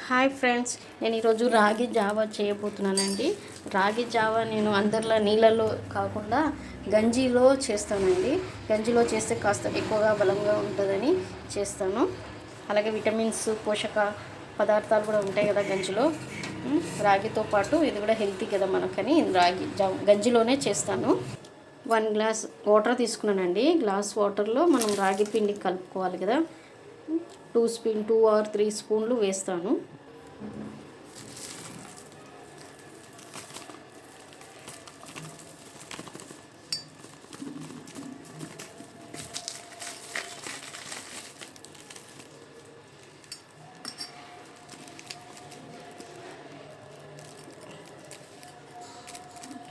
Hi friends, నేను ఈరోజు రాగి జావా చేయబోతున్నానండి. రాగి జావా నేను అందరిలో నీళ్ళలో కాకుండా గంజిలో చేస్తానండి. గంజిలో చేస్తే కాస్త ఎక్కువగా బలంగా ఉంటుందని చేస్తాను. అలాగే విటమిన్స్, పోషక పదార్థాలు కూడా ఉంటాయి కదా గంజిలో. రాగితో పాటు ఇది కూడా హెల్తీ కదా మనకని గంజిలోనే చేస్తాను. 1 గ్లాస్ వాటర్ తీసుకున్నానండి. గ్లాస్ వాటర్లో మనం రాగి పిండి కలుపుకోవాలి కదా. 2 or 3 స్పూన్లు వేస్తాను.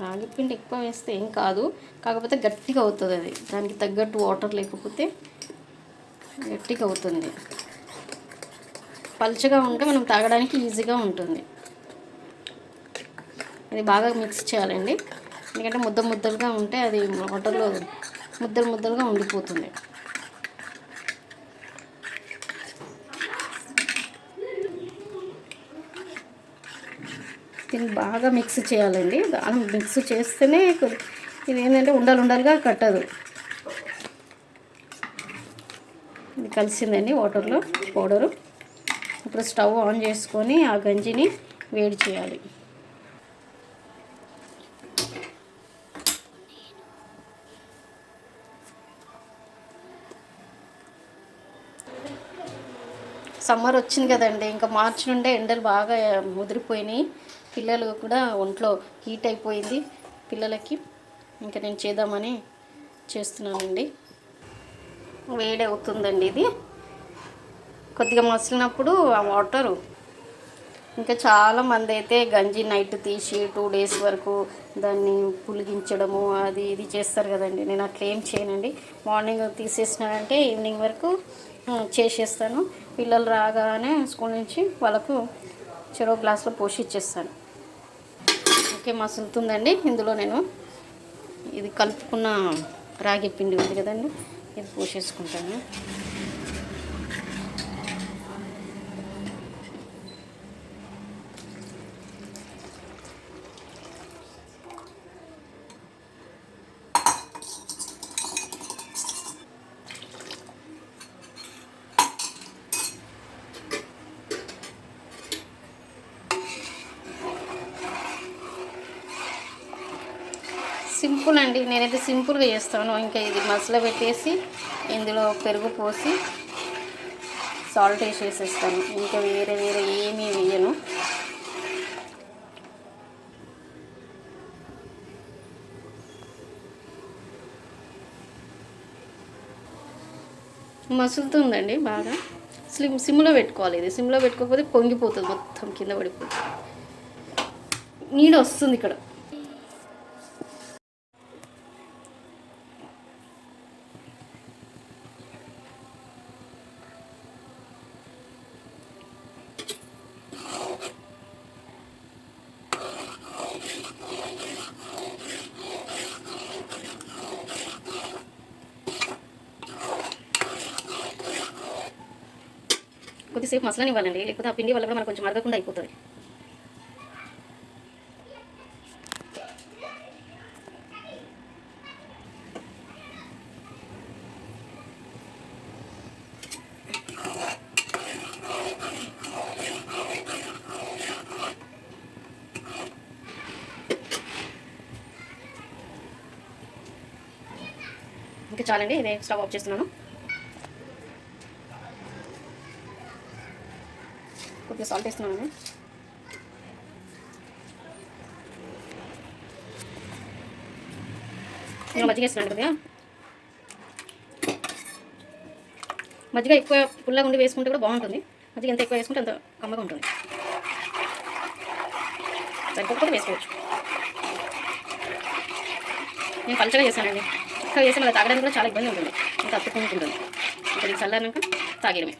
రాగి పిండి ఎక్కువ వేస్తే ఏం కాదు, కాకపోతే గట్టిగా అవుతుంది. అది దానికి తగ్గట్టు వాటర్ లేకపోతే గట్టిగా అవుతుంది. పల్చగా ఉంటే మనం తాగడానికి ఈజీగా ఉంటుంది. ఇది బాగా మిక్స్ చేయాలండి, ఎందుకంటే ముద్దలుగా ఉంటే అది వాటర్లో ముద్దలుగా ఉండిపోతుంది. దీన్ని బాగా మిక్స్ చేయాలండి. అలా మిక్స్ చేస్తేనే ఇది ఏంటంటే ఉండలుగా కట్టదు. ఇది కలిసిందండి వాటర్లో పౌడరు. ఇప్పుడు స్టవ్ ఆన్ చేసుకొని ఆ గంజిని వేడి చేయాలి. సమ్మర్ వచ్చింది కదండి, ఇంకా మార్చి నుండే ఎండలు బాగా ముదిరిపోయినాయి. పిల్లలు కూడా ఒంట్లో హీట్ అయిపోయింది పిల్లలకి. ఇంకా నేను చేద్దామని చేస్తున్నానండి. వేడి అవుతుందండి. ఇది కొద్దిగా మసిలినప్పుడు ఆ వాటరు ఇంకా చాలామంది అయితే గంజి నైట్ తీసి 2 days వరకు దాన్ని పులిగించడము అది ఇది చేస్తారు కదండి. నేను అట్లా ఏం చేయనండి. మార్నింగ్ తీసేసినానంటే ఈవినింగ్ వరకు చేసేస్తాను. పిల్లలు రాగానే స్కూల్ నుంచి వాళ్ళకు చెరో గ్లాస్లో పోసి ఇచ్చేస్తాను. ఓకే, మసులుతుందండి. ఇందులో నేను ఇది కలుపుకున్న రాగి పిండి ఉంది కదండి, ఇది పోసేసుకుంటాను. సింపుల్ అండి, నేనైతే సింపుల్గా చేస్తాను. ఇంకా ఇది మసాలా పెట్టేసి ఇందులో పెరుగు పోసి సాల్ట్ వేసేస్తాను. ఇంకా వేరే ఏమీ వేయను. మసులుతుందండి బాగా. సిమ్లో పెట్టుకోవాలి. ఇది సిమ్లో పెట్టుకోకపోతే పొంగిపోతుంది, మొత్తం కింద పడిపోతుంది. నీడ వస్తుంది ఇక్కడ. కొద్దిసేపు మసలనివ్వాలండి, లేకపోతే ఆ పిండి వల్ల కూడా మనకు కొంచెం అరగకుండా అయిపోతుంది. ఇంకా చాలండి, ఇదే స్టవ్ ఆఫ్ చేస్తున్నాను. కొద్దిగా సాల్ట్ వేస్తున్నాను. నేను మజ్జిగ వేస్తున్నాను. కొద్దిగా మజ్జిగ ఎక్కువ పుల్లగా ఉండి వేసుకుంటే కూడా బాగుంటుంది. మజ్జిగ ఎంత ఎక్కువ వేసుకుంటే అంత కమ్మగా ఉంటుంది. సరిపోతే వేసుకోవచ్చు. నేను పలుచగా చేశానండి. ఎక్కువ చేస్తే మళ్ళీ తాగడానికి కూడా చాలా ఇబ్బంది ఉంటుంది, ఇంకా అతుక్కుంటుంది. ఇంకా చల్లారినాక తాగడమే.